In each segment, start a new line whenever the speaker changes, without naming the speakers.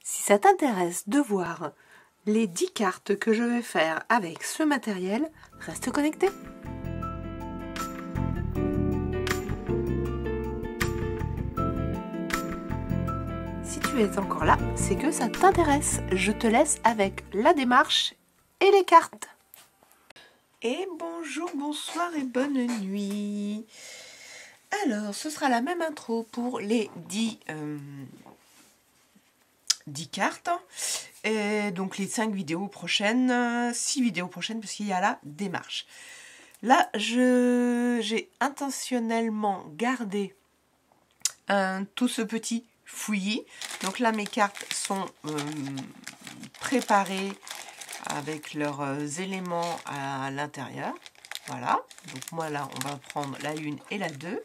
Si ça t'intéresse de voir les 10 cartes que je vais faire avec ce matériel, reste connecté. Si tu es encore là, c'est que ça t'intéresse. Je te laisse avec la démarche et les cartes. Et bonjour, bonsoir et bonne nuit. Alors, ce sera la même intro pour les 10 cartes. Et donc les 5 vidéos prochaines, 6 vidéos prochaines, parce qu'il y a la démarche. Là, j'ai intentionnellement gardé tout ce petit fouillis. Donc là, mes cartes sont préparées avec leurs éléments à l'intérieur. Voilà. Donc moi, là, on va prendre la 1 et la 2.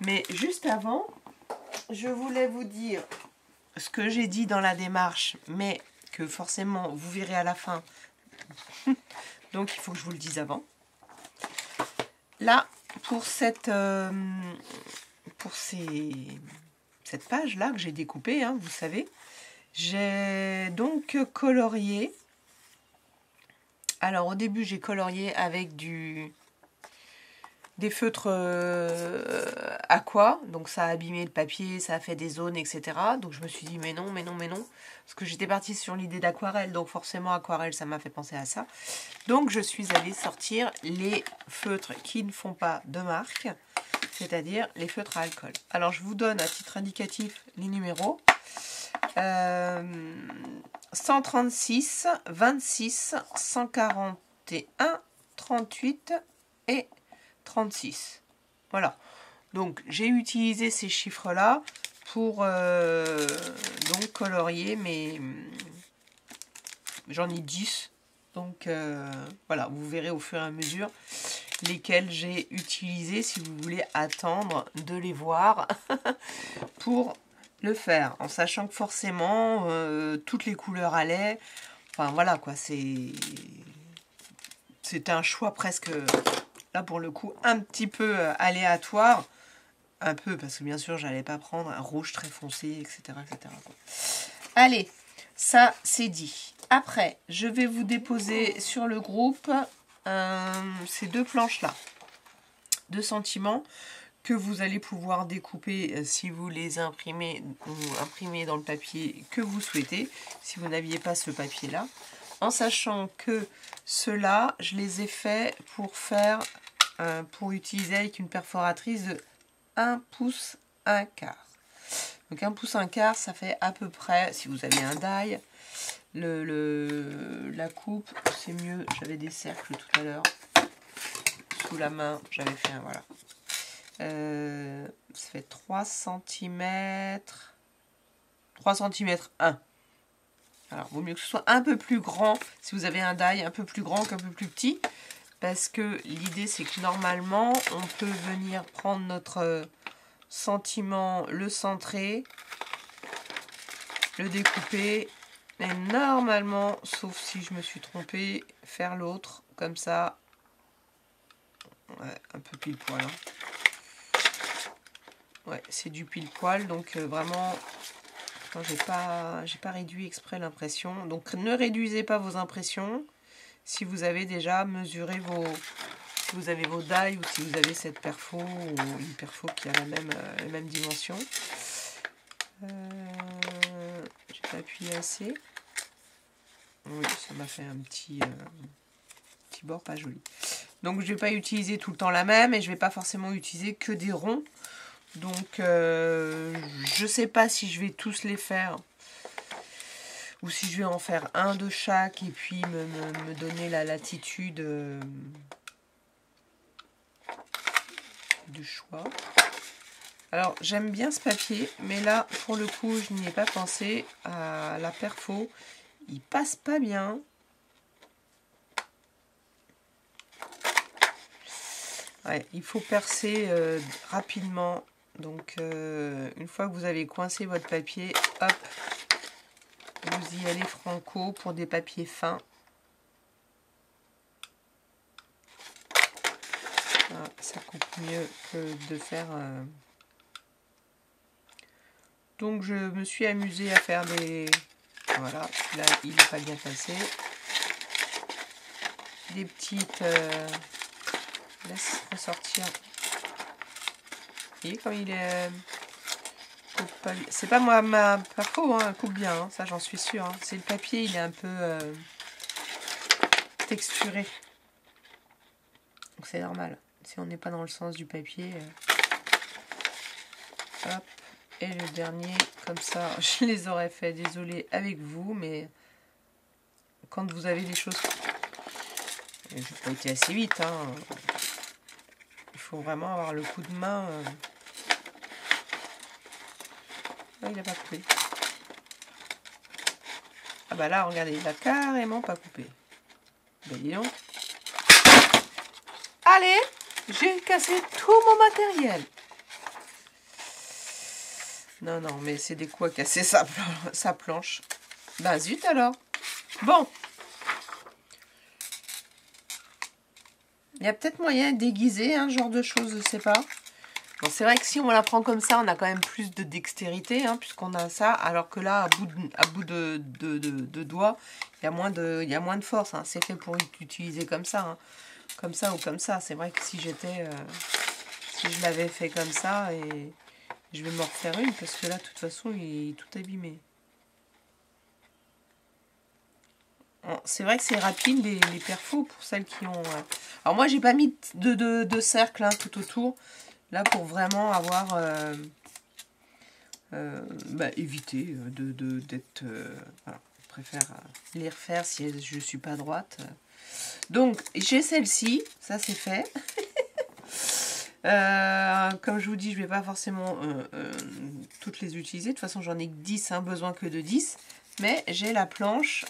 Mais juste avant, je voulais vous dire ce que j'ai dit dans la démarche, mais que forcément, vous verrez à la fin. Donc, il faut que je vous le dise avant. Là, pour cette page-là que j'ai découpée, hein, vous savez, j'ai donc colorié. Alors, au début, j'ai colorié avec des feutres aqua, donc ça a abîmé le papier, ça a fait des zones, etc. Donc je me suis dit mais non, parce que j'étais partie sur l'idée d'aquarelle, donc forcément aquarelle, ça m'a fait penser à ça. Donc je suis allée sortir les feutres qui ne font pas de marque, c'est-à-dire les feutres à alcool. Alors je vous donne à titre indicatif les numéros. 136, 26, 141, 38 et 36. Voilà. Donc, j'ai utilisé ces chiffres-là pour donc colorier mes... J'en ai 10. Donc, voilà. Vous verrez au fur et à mesure lesquels j'ai utilisés si vous voulez attendre de les voir pour le faire. En sachant que forcément, toutes les couleurs allaient. Enfin, voilà quoi. C'était un choix presque... Là, pour le coup, un petit peu aléatoire. Un peu, parce que bien sûr, j'allais pas prendre un rouge très foncé, etc. etc. Allez, ça, c'est dit. Après, je vais vous déposer sur le groupe ces deux planches-là. 2 sentiments que vous allez pouvoir découper si vous les imprimez ou imprimer dans le papier que vous souhaitez, si vous n'aviez pas ce papier-là. En sachant que ceux-là, je les ai faits pour utiliser avec une perforatrice de 1 pouce 1 quart. Donc 1 pouce 1 quart, ça fait à peu près, si vous avez un die, la coupe, c'est mieux. J'avais des cercles tout à l'heure. Sous la main, j'avais fait un, voilà. Ça fait 3 cm. 3 cm 1. Alors, vaut mieux que ce soit un peu plus grand, si vous avez un die un peu plus grand qu'un peu plus petit, parce que l'idée, c'est que normalement, on peut venir prendre notre sentiment, le centrer, le découper, et normalement, sauf si je me suis trompée, faire l'autre, comme ça, ouais, un peu pile poil. Hein. Ouais, c'est du pile poil, donc vraiment... J'ai pas réduit exprès l'impression. Donc ne réduisez pas vos impressions si vous avez déjà mesuré si vous avez vos die ou si vous avez cette perfo ou une perfo qui a la même dimension. J'ai pas appuyé assez. Oui, ça m'a fait un petit bord pas joli. Donc je vais pas utiliser tout le temps la même et je vais pas forcément utiliser que des ronds. Donc, je sais pas si je vais tous les faire ou si je vais en faire un de chaque et puis me donner la latitude du choix. Alors, j'aime bien ce papier, mais là, pour le coup, je n'y ai pas pensé à la perfo. Il passe pas bien. Ouais, il faut percer rapidement. Donc, une fois que vous avez coincé votre papier, hop, vous y allez franco pour des papiers fins. Ah, ça coupe mieux que de faire Donc je me suis amusée à faire des... Voilà, là il n'est pas bien passé. Des petites... Laisse ressortir. Vous voyez comme il est... C'est pas moi ma perfo, hein, coupe bien, hein, ça j'en suis sûre. Hein. C'est le papier, il est un peu texturé. Donc c'est normal. Si on n'est pas dans le sens du papier. Hop. Et le dernier, comme ça, je les aurais fait, désolé avec vous, mais quand vous avez des choses... Je n'ai pas été assez vite, hein. Il faut vraiment avoir le coup de main. Ah, il n'a pas coupé. Ah bah là, regardez, il n'a carrément pas coupé. Ben dis donc. Allez, j'ai cassé tout mon matériel. Non, non, mais c'est des coups à casser sa planche. Bah zut alors. Bon. Il y a peut-être moyen de déguiser un genre de choses, je sais pas. Bon, c'est vrai que si on la prend comme ça, on a quand même plus de dextérité, hein, puisqu'on a ça, alors que là, à bout de doigts, il y a moins de force. Hein. C'est fait pour l'utiliser comme ça, hein. Comme ça ou comme ça. C'est vrai que si j'étais... si je l'avais fait comme ça, et je vais m'en refaire une, parce que là, de toute façon, il est tout abîmé. C'est vrai que c'est rapide, les perfos, pour celles qui ont... Alors moi, j'ai pas mis de cercle hein, tout autour. Là, pour vraiment avoir... éviter d'être... voilà, je préfère les refaire si je suis pas droite. Donc, j'ai celle-ci. Ça, c'est fait. Comme je vous dis, je vais pas forcément toutes les utiliser. De toute façon, j'en ai que 10, hein, besoin que de 10. Mais j'ai la planche...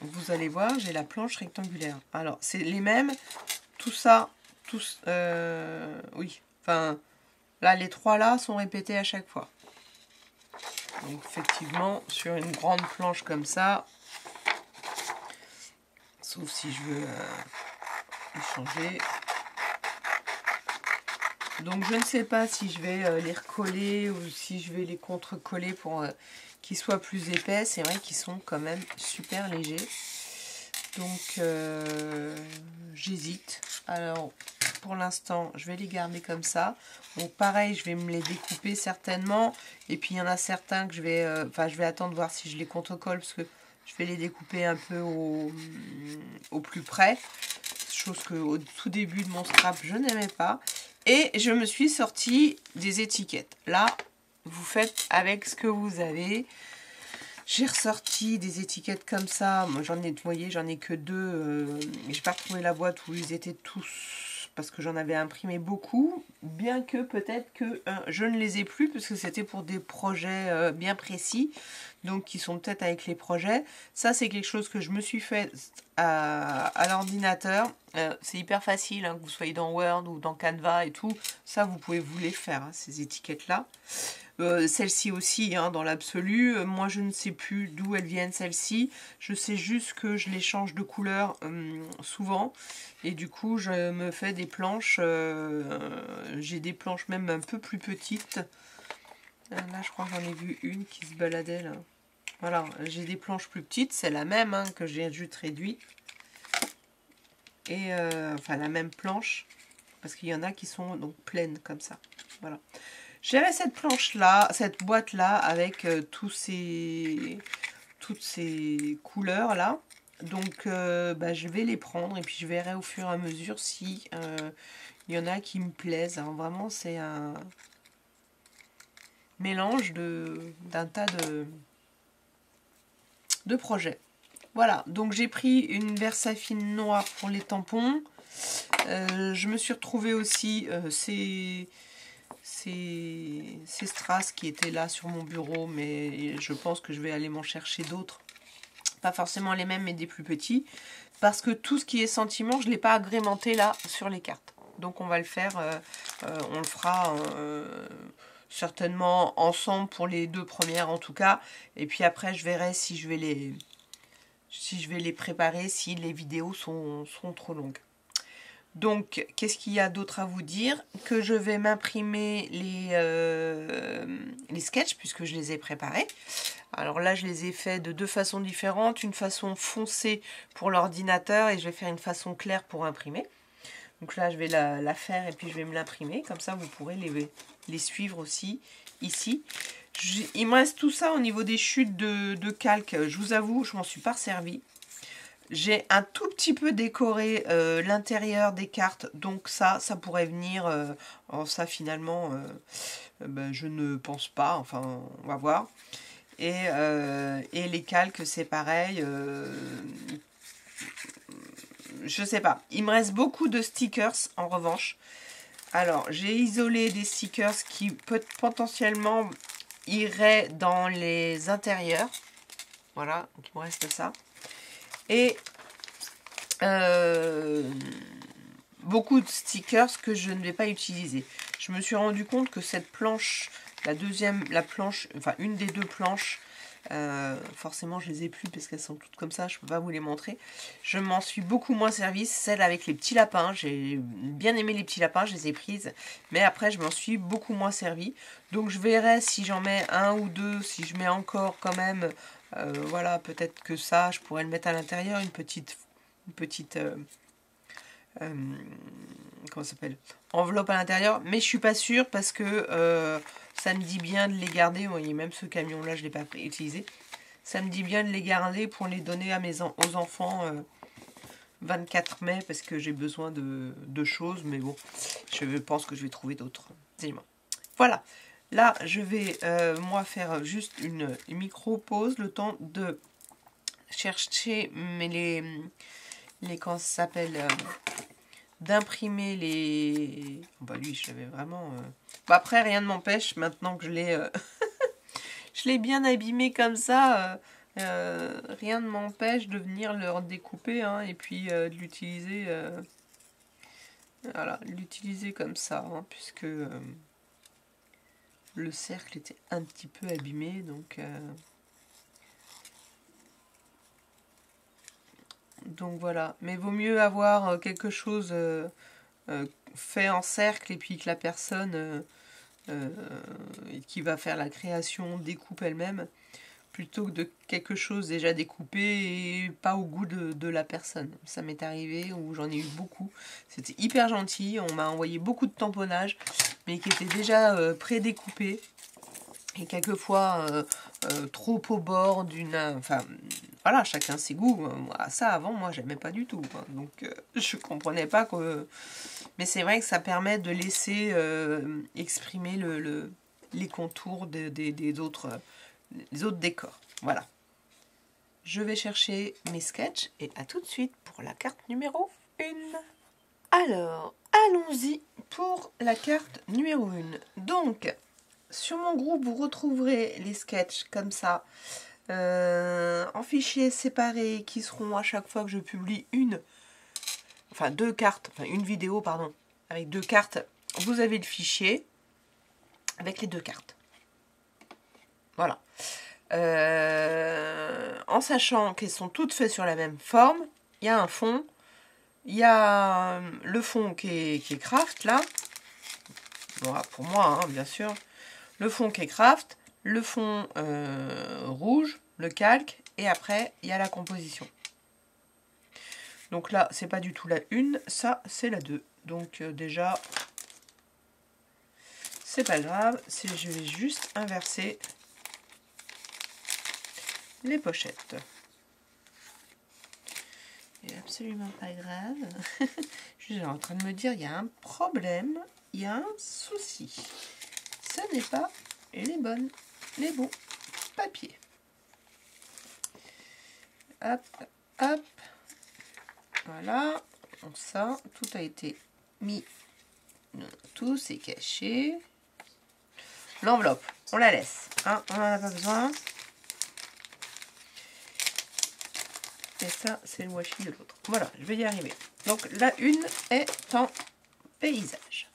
vous allez voir, j'ai la planche rectangulaire. Alors, c'est les mêmes. Tout ça, tous... oui, enfin... Là, les trois là sont répétés à chaque fois. Donc, effectivement, sur une grande planche comme ça... Sauf si je veux changer... Donc je ne sais pas si je vais les recoller ou si je vais les contre-coller pour qu'ils soient plus épais. C'est vrai qu'ils sont quand même super légers. Donc j'hésite. Alors pour l'instant je vais les garder comme ça. Donc pareil, je vais me les découper certainement. Et puis il y en a certains que je vais... je vais attendre voir si je les contre-colle parce que je vais les découper un peu au plus près. Chose que au tout début de mon scrap je n'aimais pas. Et je me suis sorti des étiquettes. Là, vous faites avec ce que vous avez. J'ai ressorti des étiquettes comme ça. Moi, j'en ai, vous voyez, j'en ai que deux. J'ai pas retrouvé la boîte où ils étaient tous parce que j'en avais imprimé beaucoup. Bien que peut-être que je ne les ai plus parce que c'était pour des projets bien précis. Donc, qui sont peut-être avec les projets. Ça, c'est quelque chose que je me suis fait à l'ordinateur. C'est hyper facile, hein, que vous soyez dans Word ou dans Canva et tout. Ça, vous pouvez vous les faire, hein, ces étiquettes-là. Celles-ci aussi, hein, dans l'absolu. Moi, je ne sais plus d'où elles viennent, celles-ci. Je sais juste que je les change de couleur souvent. Et du coup, je me fais des planches. J'ai des planches même un peu plus petites. Là, je crois que j'en ai vu une qui se baladait, là. Voilà, j'ai des planches plus petites. C'est la même, hein, que j'ai juste réduite. Et, enfin, la même planche. Parce qu'il y en a qui sont donc pleines, comme ça. Voilà. J'avais cette planche-là, cette boîte-là, avec toutes ces couleurs-là. Donc, je vais les prendre et puis je verrai au fur et à mesure si il y en a qui me plaisent. Alors, vraiment, c'est un mélange d'un tas de projets. Voilà, donc j'ai pris une Versafine noire pour les tampons. Je me suis retrouvée aussi ces strass qui étaient là sur mon bureau, mais je pense que je vais aller m'en chercher d'autres. Pas forcément les mêmes, mais des plus petits. Parce que tout ce qui est sentiment, je ne l'ai pas agrémenté là sur les cartes. Donc on va le faire, on le fera certainement ensemble pour les deux premières en tout cas. Et puis après, je verrai si je vais les préparer, si les vidéos sont trop longues. Donc, qu'est-ce qu'il y a d'autre à vous dire? Que je vais m'imprimer les sketchs, puisque je les ai préparés. Alors là, je les ai faits de deux façons différentes. Une façon foncée pour l'ordinateur et je vais faire une façon claire pour imprimer. Donc là, je vais la faire et puis je vais me l'imprimer. Comme ça, vous pourrez les suivre aussi ici. Il me reste tout ça au niveau des chutes de calque. Je vous avoue, je m'en suis pas servi. J'ai un tout petit peu décoré l'intérieur des cartes. Donc ça pourrait venir. Ça, finalement, ben, je ne pense pas. Enfin, on va voir. Et les calques, c'est pareil. Je sais pas. Il me reste beaucoup de stickers en revanche. Alors, j'ai isolé des stickers qui potentiellement iraient dans les intérieurs. Voilà, donc il me reste ça. Et beaucoup de stickers que je ne vais pas utiliser. Je me suis rendu compte que cette planche, la planche, enfin une des deux planches, forcément je les ai plus parce qu'elles sont toutes comme ça, je peux pas vous les montrer. Je m'en suis beaucoup moins servi, celle avec les petits lapins, j'ai bien aimé les petits lapins, je les ai prises, mais après je m'en suis beaucoup moins servi. Donc je verrai si j'en mets un ou deux, si je mets encore quand même, voilà, peut-être que ça, je pourrais le mettre à l'intérieur, une petite comment ça s'appelle, enveloppe à l'intérieur, mais je suis pas sûre parce que ça me dit bien de les garder. Vous voyez, même ce camion là je l'ai pas utilisé, ça me dit bien de les garder pour les donner à aux enfants 24 mai parce que j'ai besoin de choses, mais bon, je pense que je vais trouver d'autres éléments. Voilà, là je vais moi faire juste une micro pause, le temps de chercher les comment ça s'appelle, d'imprimer les... Bah lui, je l'avais vraiment... Bah après, rien ne m'empêche, maintenant que je l'ai je l'ai bien abîmé comme ça, rien ne m'empêche de venir le redécouper, hein, et puis de l'utiliser... voilà, l'utiliser comme ça, hein, puisque le cercle était un petit peu abîmé, donc voilà. Mais vaut mieux avoir quelque chose fait en cercle et puis que la personne qui va faire la création découpe elle-même, plutôt que de quelque chose déjà découpé et pas au goût de la personne. Ça m'est arrivé où j'en ai eu beaucoup. C'était hyper gentil, on m'a envoyé beaucoup de tamponnages, mais qui étaient déjà prédécoupés. Et quelquefois trop au bord d'une... Enfin, voilà, chacun ses goûts. Ça, avant, moi, j'aimais pas du tout. Hein. Donc, je comprenais pas que... Mais c'est vrai que ça permet de laisser exprimer les contours des autres décors. Voilà. Je vais chercher mes sketchs et à tout de suite pour la carte numéro 1. Alors, allons-y pour la carte numéro 1. Donc... Sur mon groupe, vous retrouverez les sketchs comme ça, en fichiers séparés qui seront à chaque fois que je publie une vidéo, pardon, avec 2 cartes. Vous avez le fichier avec les 2 cartes. Voilà. En sachant qu'elles sont toutes faites sur la même forme, il y a un fond, il y a le fond qui est craft là. Voilà, pour moi, hein, bien sûr. Le fond qui est craft, le fond rouge, le calque, et après, il y a la composition. Donc là, c'est pas du tout la 1, ça, c'est la 2. Donc déjà, c'est pas grave, je vais juste inverser les pochettes. C'est absolument pas grave. Je suis en train de me dire, il y a un problème, il y a un souci. Ce n'est pas les bons papiers. Hop, hop. Voilà. Ça, tout a été mis. Tout c'est caché. L'enveloppe, on la laisse. Hein, on n'en a pas besoin. Et ça, c'est le washi de l'autre. Voilà, je vais y arriver. Donc, la une est en paysage.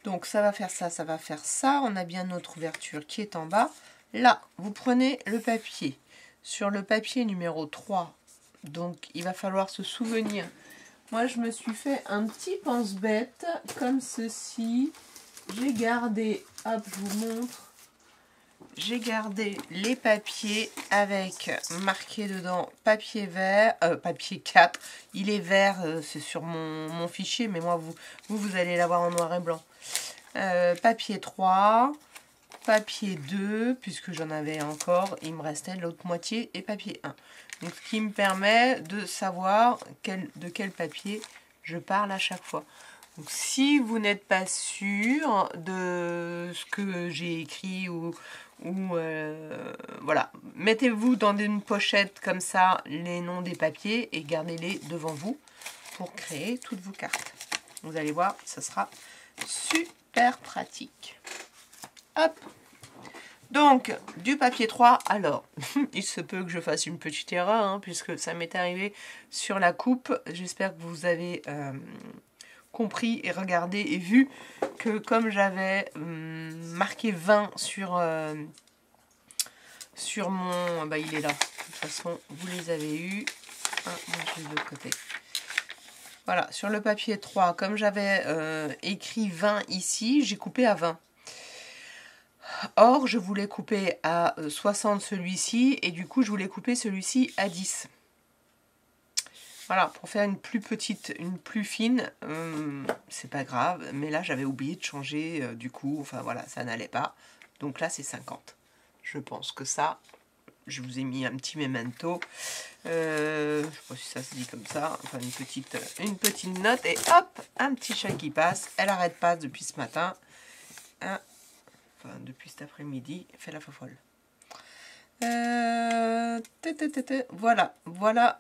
Donc ça va faire ça, ça va faire ça. On a bien notre ouverture qui est en bas. Là, vous prenez le papier. Sur le papier numéro 3, donc il va falloir se souvenir moi je me suis fait un petit pense-bête comme ceci. J'ai gardé, hop, je vous montre. J'ai gardé les papiers avec marqué dedans papier vert, papier 4. Il est vert, c'est sur mon fichier, mais moi, vous allez l'avoir en noir et blanc. Papier 3, papier 2, puisque j'en avais encore, il me restait l'autre moitié, et papier 1. Donc, ce qui me permet de savoir de quel papier je parle à chaque fois. Donc, si vous n'êtes pas sûr de ce que j'ai écrit ou voilà, mettez-vous dans une pochette comme ça les noms des papiers et gardez-les devant vous pour créer toutes vos cartes. Vous allez voir, ça sera super pratique. Hop. Donc, du papier 3, alors, il se peut que je fasse une petite erreur, hein, puisque ça m'est arrivé sur la coupe. J'espère que vous avez compris et regardé et vu que comme j'avais marqué 20 sur mon... Bah, il est là. De toute façon, vous les avez eus. Ah, moi, je vais de l'autre côté. Voilà, sur le papier 3, comme j'avais écrit 20 ici, j'ai coupé à 20. Or, je voulais couper à 60 celui-ci, et du coup, je voulais couper celui-ci à 10. Voilà, pour faire une plus petite, une plus fine, c'est pas grave, mais là, j'avais oublié de changer, du coup, enfin voilà, ça n'allait pas. Donc là, c'est 50. Je pense que ça, je vous ai mis un petit memento. Je sais pas si ça se dit comme ça, enfin une petite note, et hop, un petit chat qui passe. Elle arrête pas depuis ce matin. Hein, enfin, depuis cet après-midi, elle fait la fofolle.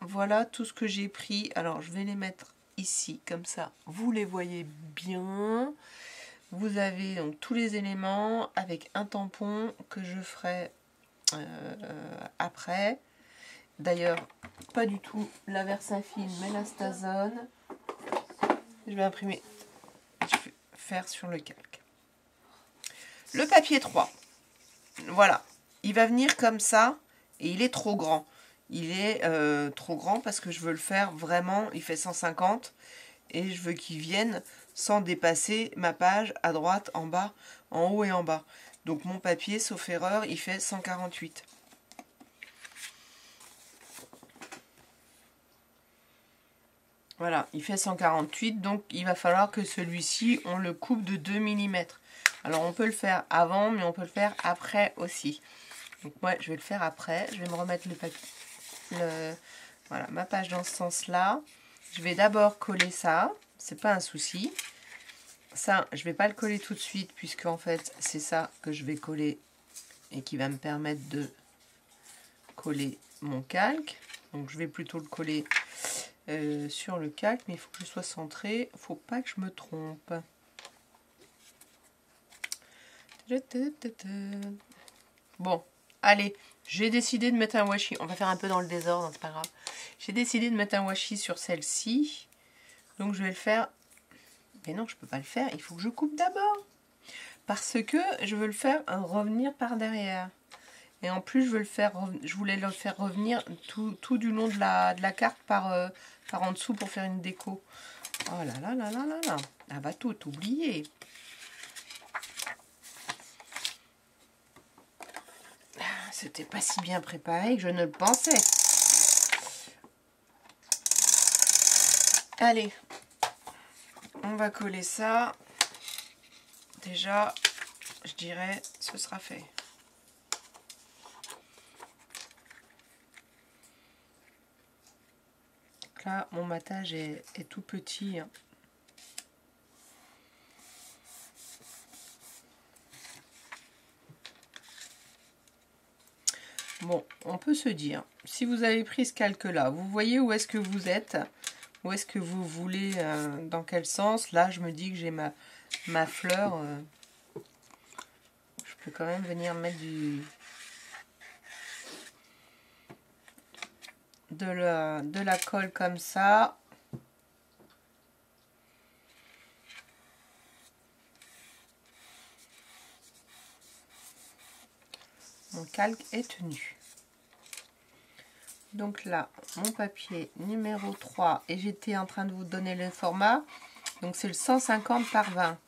Voilà tout ce que j'ai pris. Alors, je vais les mettre ici, comme ça, vous les voyez bien. Vous avez donc tous les éléments avec un tampon que je ferai après. D'ailleurs, pas du tout la Versafine, mais la Stazone. Je vais imprimer, je vais faire sur le calque. Le papier 3, voilà. Il va venir comme ça et il est trop grand. Il est trop grand parce que je veux le faire vraiment, il fait 150 et je veux qu'il vienne sans dépasser ma page à droite, en bas, en haut et en bas. Donc mon papier, sauf erreur, il fait 148. Voilà, il fait 148, donc il va falloir que celui-ci, on le coupe de 2 mm. Alors on peut le faire avant, mais on peut le faire après aussi. Donc moi, je vais le faire après. Je vais me remettre le papier, voilà, ma page dans ce sens-là. Je vais d'abord coller ça, c'est pas un souci. Ça, je vais pas le coller tout de suite, puisque en fait, c'est ça que je vais coller et qui va me permettre de coller mon calque. Donc je vais plutôt le coller sur le calque, mais il faut que je sois centré, il faut pas que je me trompe. Bon, allez, j'ai décidé de mettre un washi. On va faire un peu dans le désordre, c'est pas grave. J'ai décidé de mettre un washi sur celle-ci, donc je vais le faire. Mais non, je peux pas le faire, il faut que je coupe d'abord, parce que je veux le faire revenir par derrière. Et en plus, je voulais le faire revenir tout du long de la carte par en dessous pour faire une déco. Oh là là là là là là. Elle va tout oublier. C'était pas si bien préparé que je ne le pensais. Allez. On va coller ça. Déjà, je dirais, ce sera fait. Là, mon matage est tout petit. Hein. Bon, on peut se dire, si vous avez pris ce calque-là, vous voyez où est-ce que vous êtes, où est-ce que vous voulez, dans quel sens. Là, je me dis que j'ai ma fleur. Je peux quand même venir mettre de la colle comme ça. Mon calque est tenu. Donc là, mon papier numéro 3, et j'étais en train de vous donner le format. Donc c'est le 150 par 20.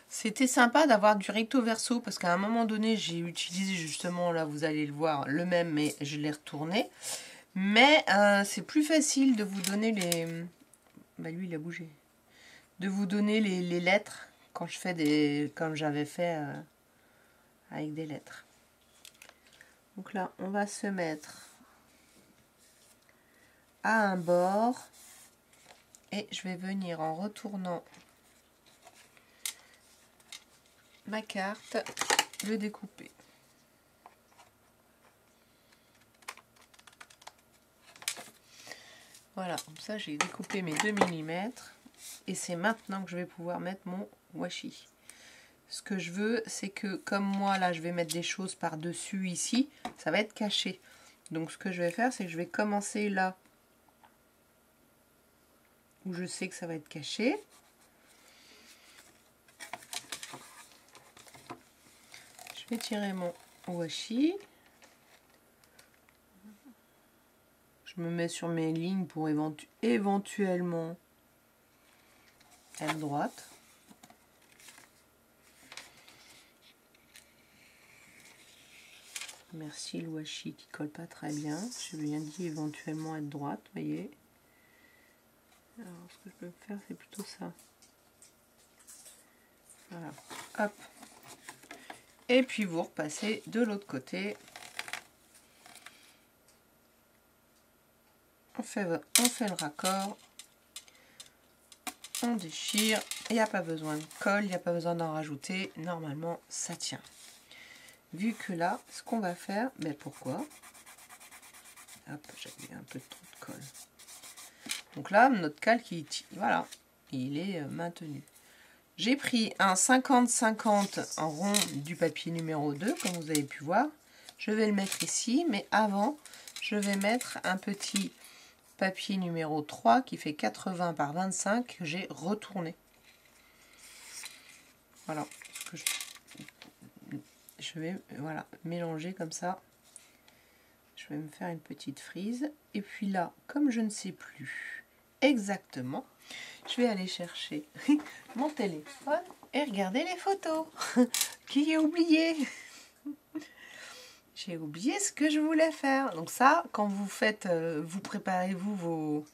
C'était sympa d'avoir du recto verso parce qu'à un moment donné, j'ai utilisé justement, là vous allez le voir, le même, mais je l'ai retourné. Mais c'est plus facile de vous donner les... Bah lui, il a bougé. De vous donner les lettres quand je fais des... comme j'avais fait avec des lettres. Donc là, on va se mettre à un bord et je vais venir en retournant ma carte, le découper. Voilà, comme ça j'ai découpé mes 2 mm et c'est maintenant que je vais pouvoir mettre mon washi. Ce que je veux, c'est que comme moi là je vais mettre des choses par-dessus ici, ça va être caché. Donc ce que je vais faire, c'est que je vais commencer là où je sais que ça va être caché. Je vais tirer mon washi. Je me mets sur mes lignes pour éventuellement être droite. Merci le washi qui colle pas très bien. Je viens dit éventuellement être droite, voyez. Alors ce que je peux faire, c'est plutôt ça. Voilà, hop. Et puis vous repassez de l'autre côté. On fait le raccord. On déchire. Il n'y a pas besoin de colle, il n'y a pas besoin d'en rajouter. Normalement, ça tient. Vu que là, ce qu'on va faire, mais pourquoi? Hop, j'avais un peu trop de colle. Donc là, notre calque, voilà, il est maintenu. J'ai pris un 50-50 en rond du papier numéro 2, comme vous avez pu voir. Je vais le mettre ici, mais avant, je vais mettre un petit papier numéro 3 qui fait 80 par 25 que j'ai retourné. Voilà. Je vais mélanger comme ça. Je vais me faire une petite frise. Et puis là, comme je ne sais plus exactement, je vais aller chercher mon téléphone et regarder les photos. Qui j'ai oublié? J'ai oublié ce que je voulais faire. Donc ça, quand vous faites, vous préparez-vous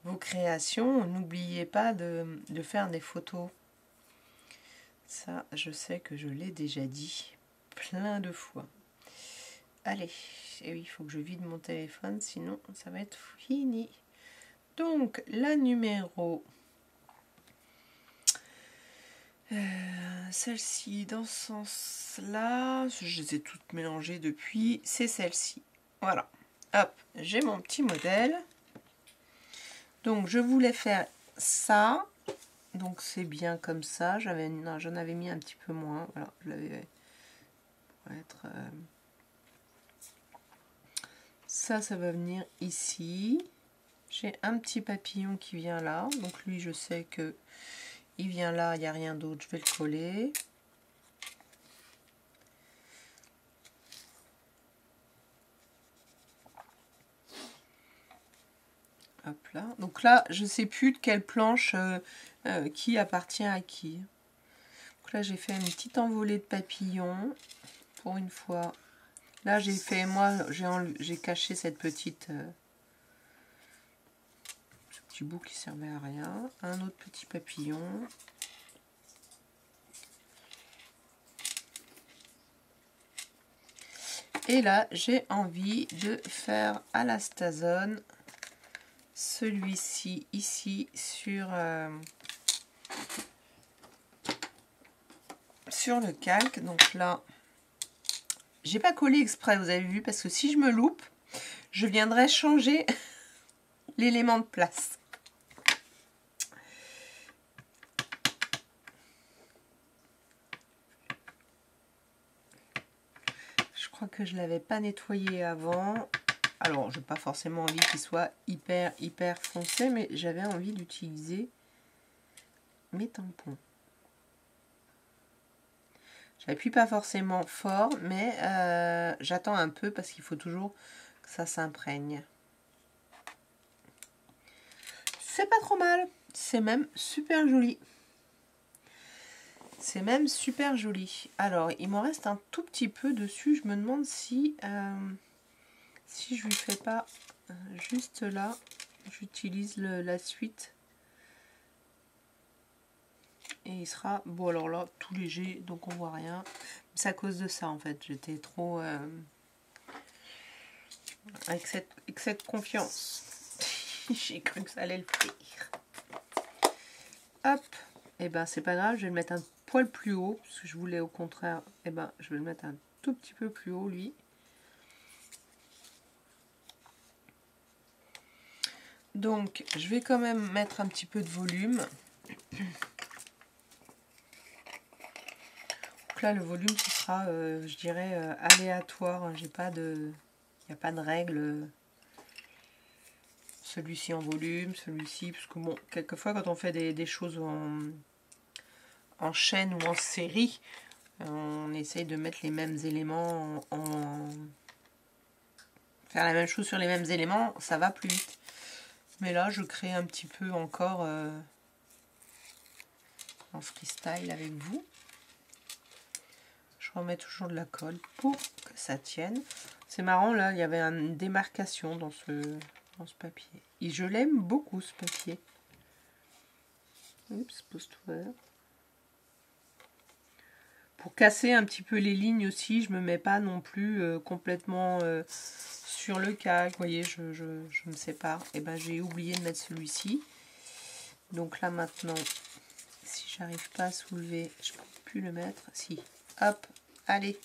vos créations, n'oubliez pas de faire des photos. Ça, je sais que je l'ai déjà dit plein de fois. Allez, et oui, il faut que je vide mon téléphone, sinon ça va être fini. Donc, la numéro... celle-ci, dans ce sens-là, je les ai toutes mélangées depuis, c'est celle-ci. Voilà. Hop, j'ai mon petit modèle. Donc, je voulais faire ça. Donc, c'est bien comme ça. J'en avais mis un petit peu moins. Voilà, je l'avais... pour être... ça va venir ici. J'ai un petit papillon qui vient là. Donc, lui, je sais que il vient là, il n'y a rien d'autre. Je vais le coller. Hop là. Donc là, je ne sais plus de quelle planche qui appartient à qui. Donc là, j'ai fait une petite envolée de papillons pour une fois. Là, j'ai fait, moi, j'ai caché cette petite... ce petit bout qui servait à rien. Un autre petit papillon. Et là, j'ai envie de faire à la Stazone celui-ci ici sur le calque. Donc là, j'ai pas collé exprès, vous avez vu, parce que si je me loupe, je viendrai changer l'élément de place. Je crois que je l'avais pas nettoyé avant. Alors, j'ai pas forcément envie qu'il soit hyper foncé, mais j'avais envie d'utiliser mes tampons. J'appuie pas forcément fort, mais j'attends un peu parce qu'il faut toujours que ça s'imprègne. C'est pas trop mal. C'est même super joli. C'est même super joli. Alors, il m'en reste un tout petit peu dessus. Je me demande si je lui fais pas juste là. J'utilise la suite. Et il sera, bon alors là, tout léger, donc on voit rien. C'est à cause de ça en fait. J'étais trop avec cette confiance. J'ai cru que ça allait le faire. Hop. Et ben c'est pas grave, je vais le mettre un poil plus haut. Parce que je voulais au contraire. Et ben je vais le mettre un tout petit peu plus haut lui. Donc je vais quand même mettre un petit peu de volume. Donc là le volume ce sera je dirais aléatoire. J'ai pas de. Il n'y a pas de règle. Celui-ci en volume, celui-ci, parce que bon, quelquefois quand on fait des choses en chaîne ou en série, on essaye de mettre les mêmes éléments faire la même chose sur les mêmes éléments, ça va plus vite. Mais là, je crée un petit peu encore en freestyle avec vous. Je remets toujours de la colle pour que ça tienne. C'est marrant, là, il y avait une démarcation dans ce papier. Et je l'aime beaucoup, ce papier. Oups, pose-toi. Pour casser un petit peu les lignes aussi, je ne me mets pas non plus complètement sur le cac. Vous voyez, je me sépare. Et ben j'ai oublié de mettre celui-ci. Donc là maintenant, si j'arrive pas à soulever, je ne peux plus le mettre. Si, hop, allez.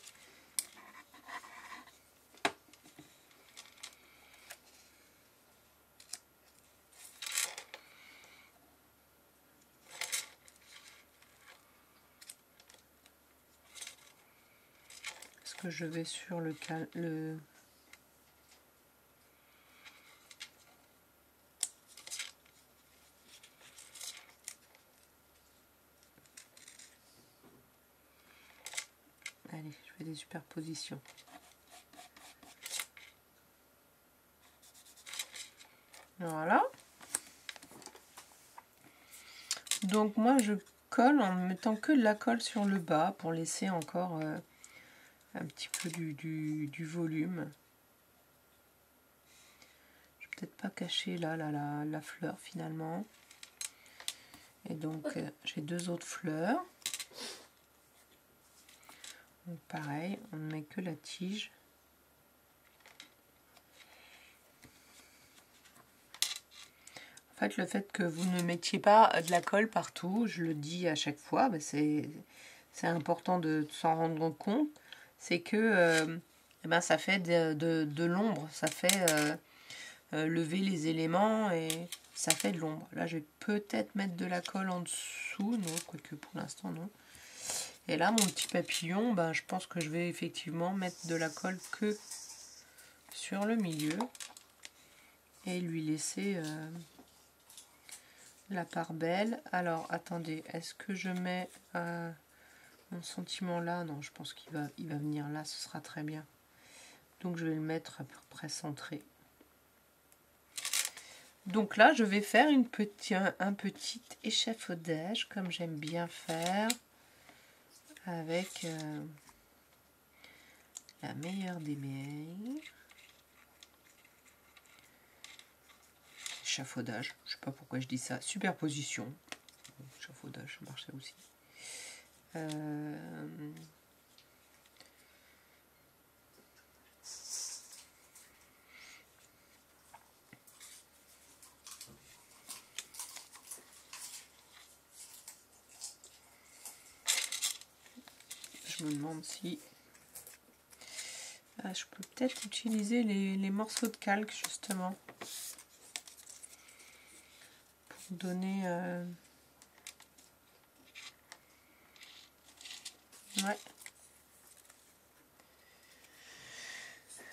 Est-ce que je vais sur le allez, je fais des superpositions. Voilà. Donc moi je colle en mettant que de la colle sur le bas pour laisser encore un petit peu du volume. Je vais peut-être pas cacher là la fleur finalement. Et donc j'ai deux autres fleurs. Donc pareil, on ne met que la tige. En fait, le fait que vous ne mettiez pas de la colle partout, je le dis à chaque fois, c'est important de s'en rendre compte, c'est que eh ben, ça fait de l'ombre, ça fait lever les éléments et ça fait de l'ombre. Là, je vais peut-être mettre de la colle en dessous, non, quoique pour l'instant, non. Et là, mon petit papillon, ben, je pense que je vais effectivement mettre de la colle que sur le milieu et lui laisser la part belle. Alors, attendez, est-ce que je mets mon sentiment là? Non, je pense qu'il va venir là, ce sera très bien. Donc, je vais le mettre à peu près centré. Donc là, je vais faire un petit échafaudage, comme j'aime bien faire, avec la meilleure des mails. Échafaudage, je sais pas pourquoi je dis ça. Superposition. Échafaudage, ça marchait aussi. Je me demande si je peux peut-être utiliser les morceaux de calque justement pour donner ouais,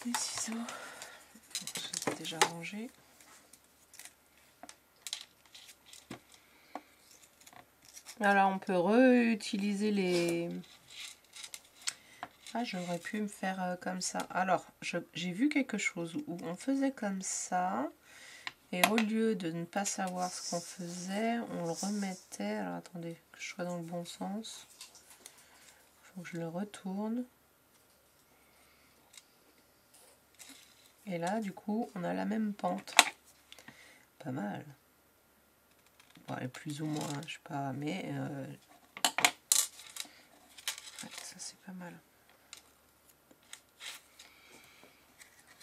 les ciseaux, j'ai déjà rangé. Alors on peut réutiliser Ah, j'aurais pu me faire comme ça. Alors, j'ai vu quelque chose où on faisait comme ça. Et au lieu de ne pas savoir ce qu'on faisait, on le remettait. Alors, attendez, que je sois dans le bon sens. Il faut que je le retourne. Et là, du coup, on a la même pente. Pas mal. Bon, elle est plus ou moins, je sais pas, mais... ouais, ça, c'est pas mal.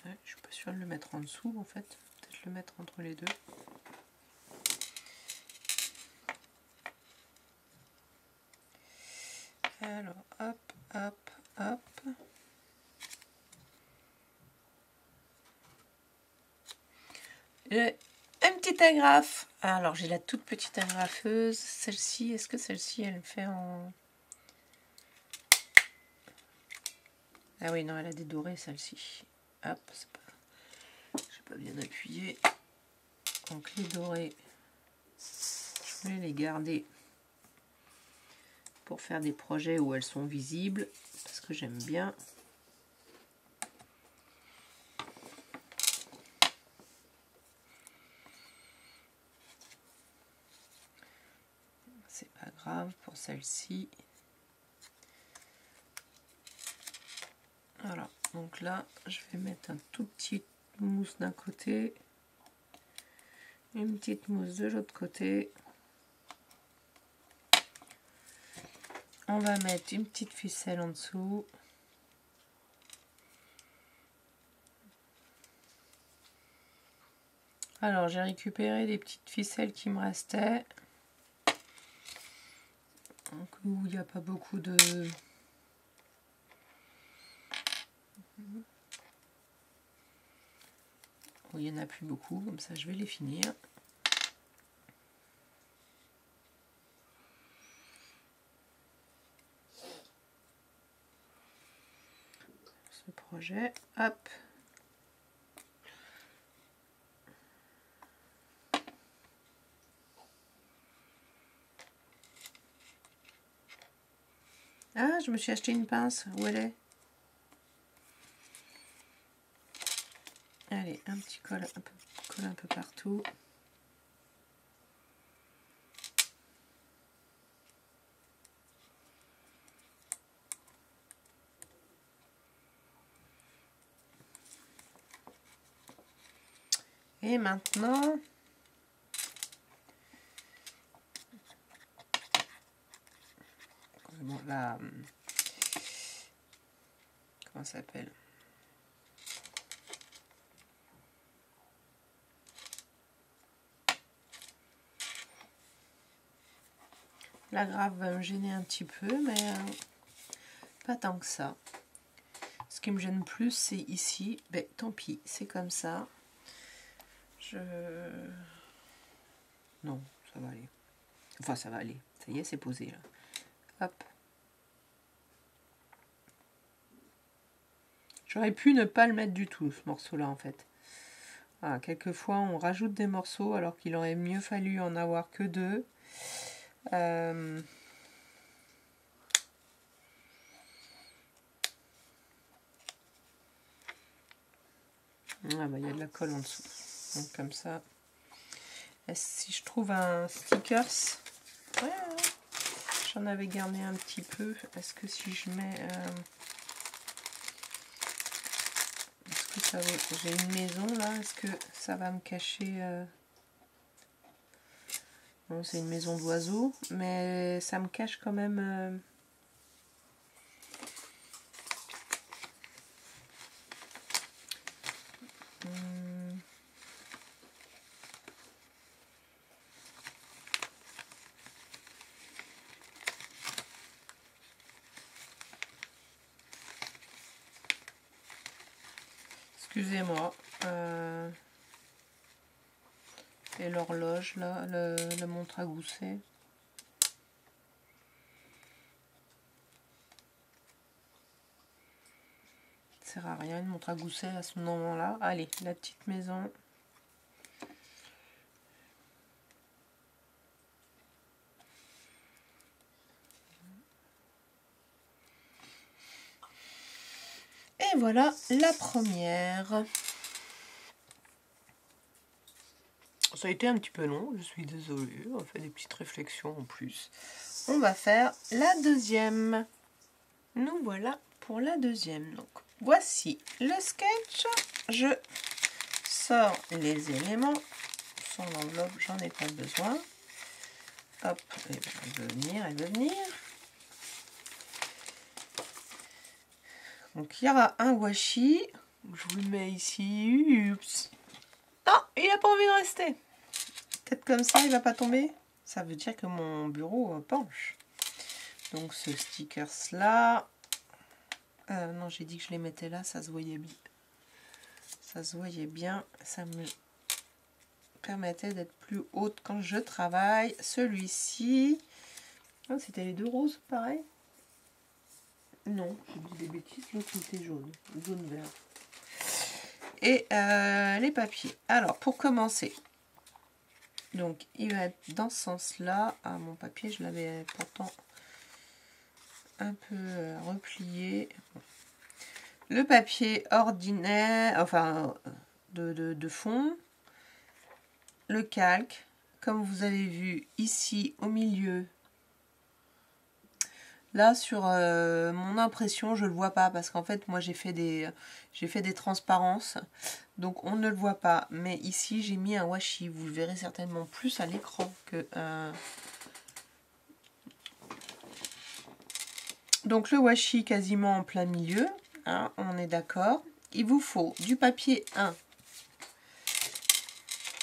Ouais, je suis pas sûre de le mettre en dessous, en fait. Peut-être le mettre entre les deux. Alors, hop, hop, hop. Un petit agrafe. Alors, j'ai la toute petite agrafeuse. Celle-ci, est-ce que celle-ci, elle fait en... Ah oui, non, elle a des dorés, celle-ci. Hop, c'est pas... j'ai pas bien appuyé. Donc, les dorés, je vais les garder pour faire des projets où elles sont visibles, parce que j'aime bien. C'est pas grave pour celle-ci. Voilà, donc là, je vais mettre un tout petit mousse d'un côté, une petite mousse de l'autre côté. On va mettre une petite ficelle en dessous. Alors, j'ai récupéré les petites ficelles qui me restaient. Donc, où il n'y a pas beaucoup de... où il n'y en a plus beaucoup, comme ça je vais les finir. Ce projet, hop. Ah, je me suis acheté une pince. Où elle est? Allez, un petit colle un peu partout. Et maintenant, bon, là, comment ça s'appelle? La grave va me gêner un petit peu, mais pas tant que ça. Ce qui me gêne plus, c'est ici. Ben, tant pis, c'est comme ça. Non, ça va aller. Enfin, ça va aller. Ça y est, c'est posé, là. Hop. J'aurais pu ne pas le mettre du tout, ce morceau-là, en fait. Ah, quelquefois, on rajoute des morceaux alors qu'il aurait mieux fallu en avoir que deux. Ah, bah, il y a de la colle en dessous. Donc, comme ça. Si je trouve un stickers... Ouais, j'en avais gardé un petit peu. Est-ce que si je mets... est-ce que ça va... J'ai une maison, là. Est-ce que ça va me cacher... Bon, c'est une maison d'oiseaux, mais ça me cache quand même... Excusez-moi. Et l'horloge, là, la montre à gousset. Ça sert à rien, une montre à gousset à ce moment-là. Allez, la petite maison. voilà la première. Ça a été un petit peu long, je suis désolée. On fait des petites réflexions en plus. On va faire la deuxième. Nous voilà pour la deuxième. Donc, voici le sketch. Je sors les éléments. Sans l'enveloppe, j'en ai pas besoin. Hop, et ben, elle veut venir, elle veut venir. Donc, il y aura un washi. Je vous le mets ici. Oups. Non, il n'a pas envie de rester. Peut-être comme ça, il va pas tomber. Ça veut dire que mon bureau penche. Donc, ce stickers-là... non, j'ai dit que je les mettais là, ça se voyait bien. Ça se voyait bien, ça me permettait d'être plus haute quand je travaille. Celui-ci, oh, c'était les deux roses, pareil. Non, j'ai dit des bêtises, l'autre était jaune, jaune-vert. Et les papiers. Alors, pour commencer, donc il va être dans ce sens-là. Ah, mon papier, je l'avais pourtant un peu replié. Le papier ordinaire, enfin de fond, le calque, comme vous avez vu ici au milieu. Là sur mon impression, je le vois pas parce qu'en fait moi j'ai fait des transparences, donc on ne le voit pas. Mais ici j'ai mis un washi, vous le verrez certainement plus à l'écran que donc le washi quasiment en plein milieu. Hein, on est d'accord. Il vous faut du papier 1,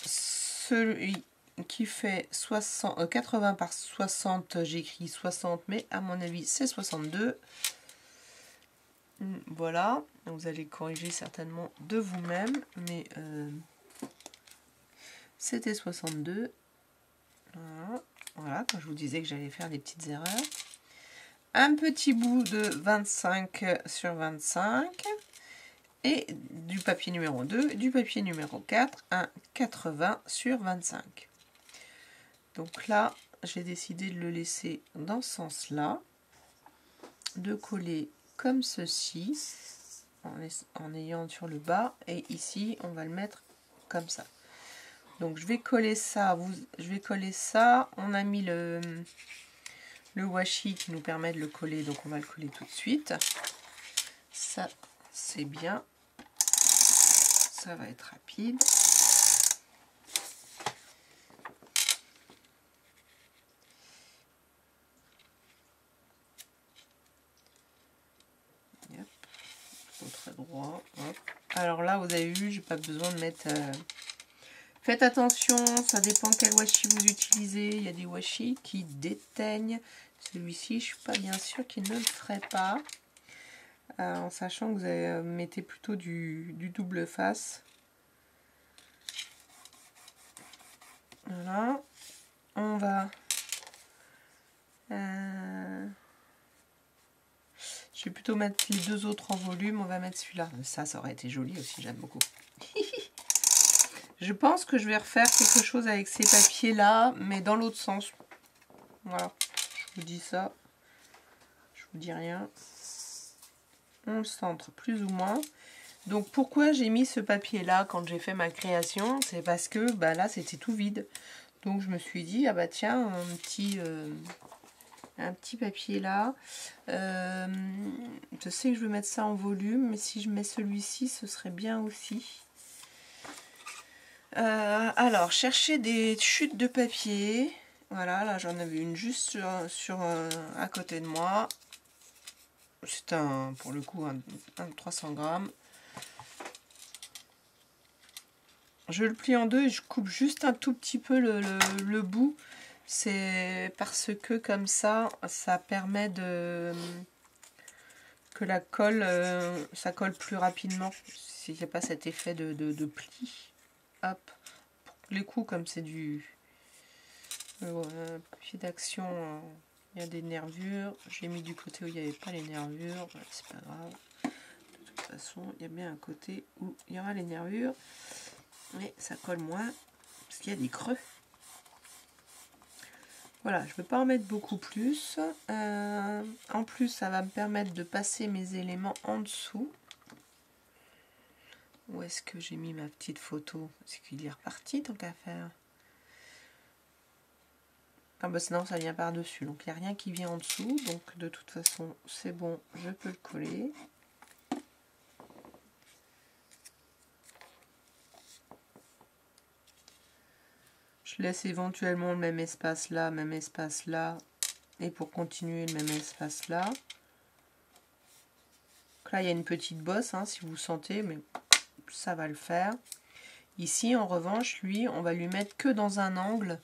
celui qui fait 80 par 60, j'écris 60, mais à mon avis c'est 62. Voilà, vous allez corriger certainement de vous-même, mais c'était 62. Voilà, quand je vous disais que j'allais faire des petites erreurs. Un petit bout de 25 sur 25. Et du papier numéro 2, du papier numéro 4, un 80 sur 25. Donc là, j'ai décidé de le laisser dans ce sens-là, de coller comme ceci, en ayant sur le bas, et ici, on va le mettre comme ça. Donc je vais coller ça, je vais coller ça, on a mis le washi qui nous permet de le coller, donc on va le coller tout de suite. Ça, c'est bien. Ça va être rapide. Hop. Très droit. Hop. Alors là, vous avez vu, j'ai pas besoin de mettre... Faites attention, ça dépend quel washi vous utilisez. Il y a des washi qui déteignent. Celui-ci, je suis pas bien sûre qu'il ne le ferait pas. En sachant que vous mettez plutôt du double face. Voilà. On va... je vais plutôt mettre les deux autres en volume. On va mettre celui-là. Ça aurait été joli aussi, j'aime beaucoup. Je pense que je vais refaire quelque chose avec ces papiers-là, mais dans l'autre sens. Voilà. Je vous dis ça. Je vous dis rien. On le centre plus ou moins. Donc pourquoi j'ai mis ce papier-là quand j'ai fait ma création? C'est parce que bah, là, c'était tout vide. Donc je me suis dit, ah bah tiens, un petit papier là. Je sais que je veux mettre ça en volume, mais si je mets celui-ci, ce serait bien aussi. Alors, chercher des chutes de papier. Voilà, là j'en avais une juste à côté de moi. C'est pour le coup, un 300 grammes. Je le plie en deux et je coupe juste un tout petit peu le bout. C'est parce que comme ça permet que la colle, ça colle plus rapidement. S'il n'y a pas cet effet de pli. Hop. Pour les coups, comme c'est du papier d'action, il y a des nervures. J'ai mis du côté où il n'y avait pas les nervures. Voilà, c'est pas grave. De toute façon, il y a bien un côté où il y aura les nervures. Mais ça colle moins parce qu'il y a des creux. Voilà, je ne vais pas en mettre beaucoup plus. En plus, ça va me permettre de passer mes éléments en dessous. Où est-ce que j'ai mis ma petite photo? C'est qu'il est reparti tant qu'à faire. Ah bah sinon ça vient par-dessus, donc il n'y a rien qui vient en dessous, donc de toute façon c'est bon, je peux le coller. Je laisse éventuellement le même espace là, et pour continuer le même espace là. Donc là il y a une petite bosse, hein, si vous sentez, mais ça va le faire. Ici en revanche, lui, on va lui mettre que dans un angle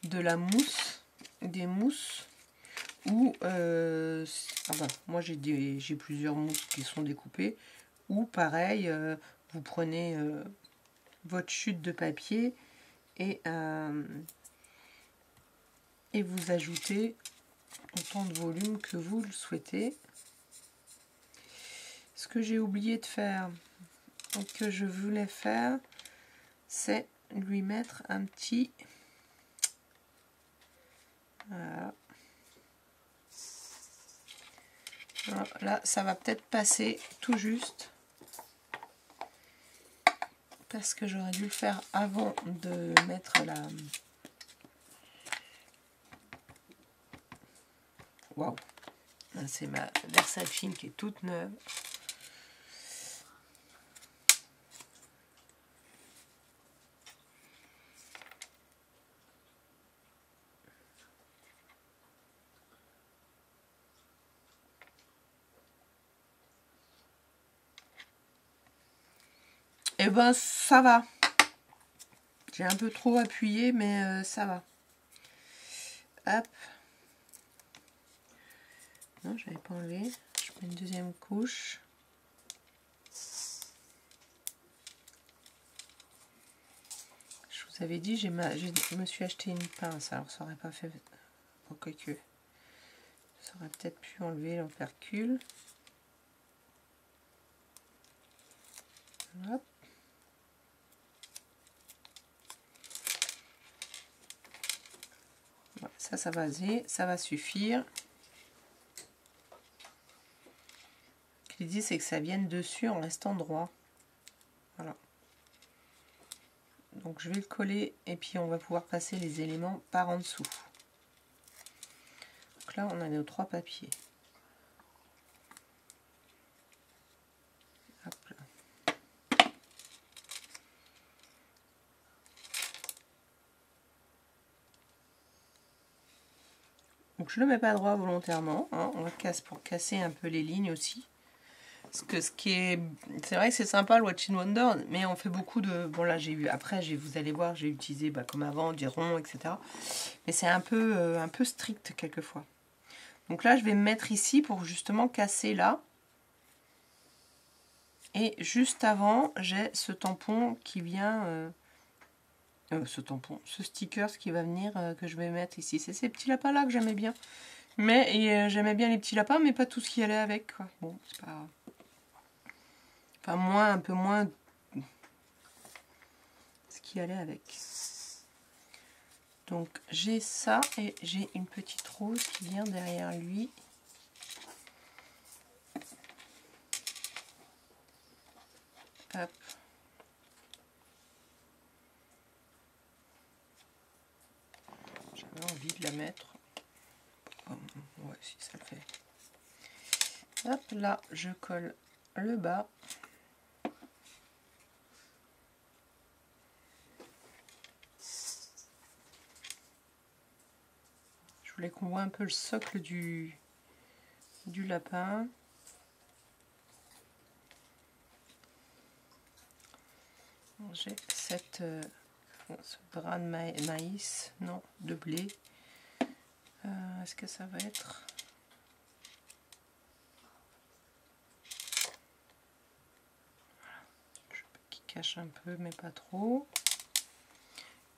de la mousse, des mousses, ou moi j'ai plusieurs mousses qui sont découpées, ou pareil, vous prenez votre chute de papier et vous ajoutez autant de volume que vous le souhaitez. Ce que j'ai oublié de faire, que je voulais faire, c'est lui mettre un petit... Voilà. Alors là, ça va peut-être passer tout juste. Parce que j'aurais dû le faire avant de mettre la... Waouh! C'est ma Versafine qui est toute neuve. Et ben ça va. J'ai un peu trop appuyé, mais ça va. Hop. Non, je n'avais pas enlevé. Je mets une deuxième couche. Je vous avais dit, je me suis acheté une pince. Alors ça aurait pas fait... Oh, que. Ça aurait peut-être pu enlever l'opercule. Hop. Voilà, ça va suffire. L'idée c'est que ça vienne dessus en restant droit. Voilà. Donc je vais le coller et puis on va pouvoir passer les éléments par en dessous. Donc là on a nos 3 papiers. Hop là. Donc je ne le mets pas droit volontairement, hein. On va pour casser un peu les lignes aussi. Parce que c'est vrai que c'est sympa le Watch in Wonder, mais on fait beaucoup de... Bon là j'ai eu, après vous allez voir, j'ai utilisé comme avant des ronds, etc. Mais c'est un peu strict quelquefois. Donc là je vais me mettre ici pour justement casser là. Et juste avant, j'ai ce tampon qui vient... ce sticker qui va venir, que je vais mettre ici. C'est ces petits lapins là que j'aimais bien. Mais j'aimais bien les petits lapins, mais pas tout ce qui allait avec, quoi. Bon, c'est pas... Enfin, un peu moins ce qui allait avec. Donc j'ai ça et j'ai une petite rose qui vient derrière lui. Hop. J'avais envie de la mettre. Ouais, si ça le fait. Hop, là, je colle le bas. Je voulais qu'on voit un peu le socle du lapin. J'ai ce bras de maïs, non, de blé. Est-ce que ça va être... Qui cache un peu, mais pas trop.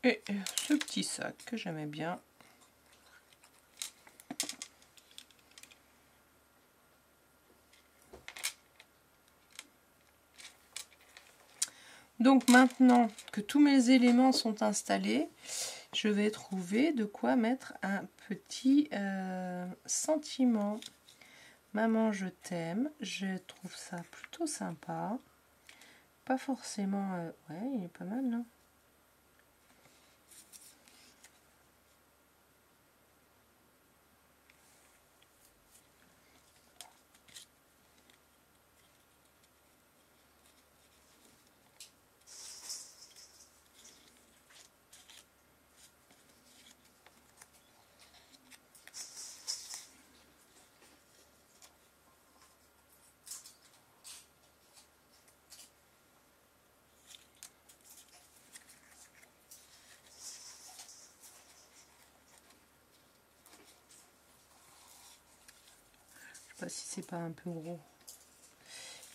Et ce petit sac que j'aimais bien. Donc maintenant que tous mes éléments sont installés, je vais trouver de quoi mettre un petit sentiment. Maman, je t'aime. Je trouve ça plutôt sympa.
pas forcément... ouais, il est pas mal, non? Je sais pas si c'est pas un peu gros.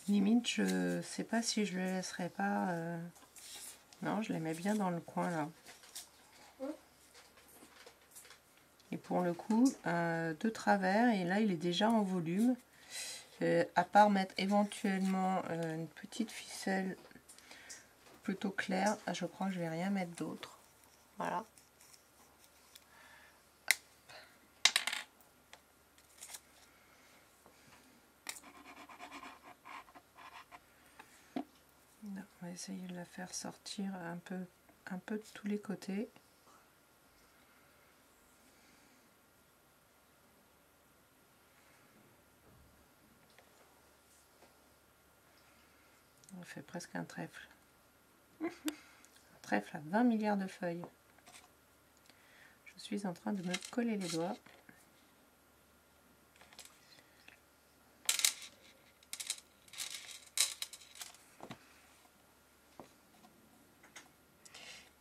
Limite, je sais pas si je le laisserai pas... Non, je les mets bien dans le coin, là. Et pour le coup, de travers, et là, il est déjà en volume. À part mettre éventuellement une petite ficelle plutôt claire, je crois que je vais rien mettre d'autre. Voilà. On va essayer de la faire sortir un peu de tous les côtés. On fait presque un trèfle. Un trèfle à 20 milliards de feuilles. Je suis en train de me coller les doigts.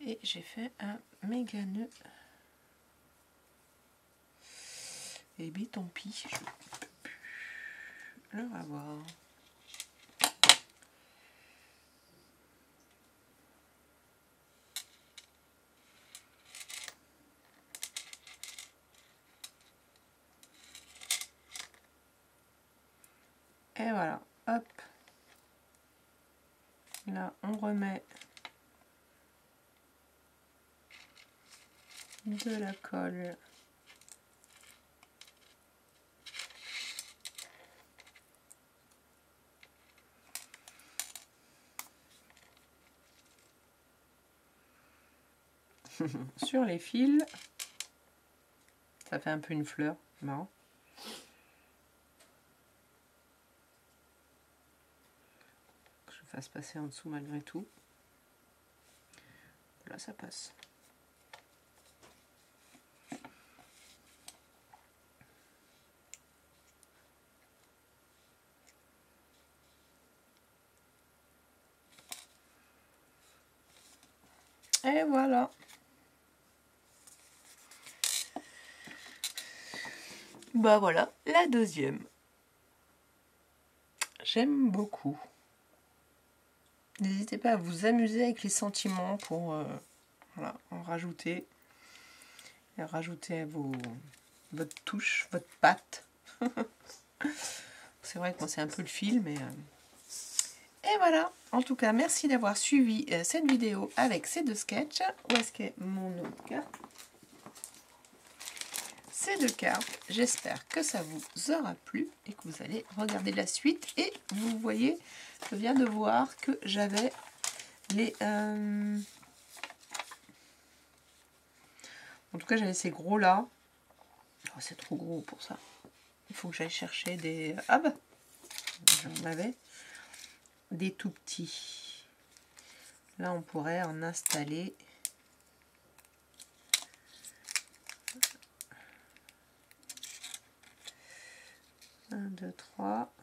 Et j'ai fait un méga nœud. Et bien tant pis, je peux plus le revoir. Et voilà, hop. Là, on remet de la colle. Sur les fils. Ça fait un peu une fleur, marrant. Que je fasse passer en dessous malgré tout. Là, ça passe. Et voilà. Bah voilà, la deuxième. J'aime beaucoup. N'hésitez pas à vous amuser avec les sentiments pour voilà, en rajouter. Et rajouter votre touche, votre patte. C'est vrai que moi c'est un peu le fil, mais... Et voilà, en tout cas, merci d'avoir suivi cette vidéo avec ces deux sketchs. Où est-ce qu'est mon autre carte? Ces deux cartes, j'espère que ça vous aura plu et que vous allez regarder la suite. Et vous voyez, je viens de voir que j'avais les... En tout cas, j'avais ces gros là. Oh, c'est trop gros pour ça. Il faut que j'aille chercher des... Ah bah, j'en avais des tout petits. Là, on pourrait en installer... 1, 2, 3.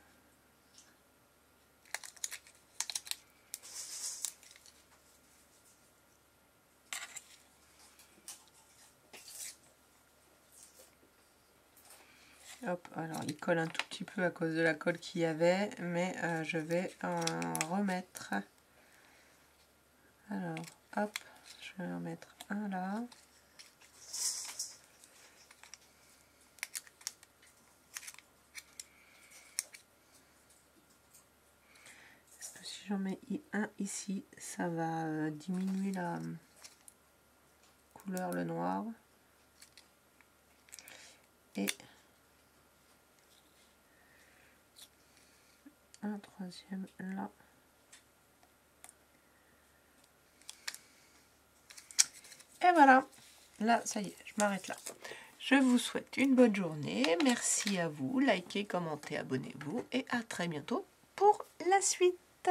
Hop, alors il colle un tout petit peu à cause de la colle qu'il y avait, mais je vais en remettre. Alors, hop, je vais en mettre un là. Si j'en mets un ici, ça va diminuer la couleur, le noir. Et un troisième là.
Et voilà. Là, ça y est, je m'arrête là. Je vous souhaite une bonne journée. Merci à vous. Likez, commentez, abonnez-vous. Et à très bientôt pour la suite.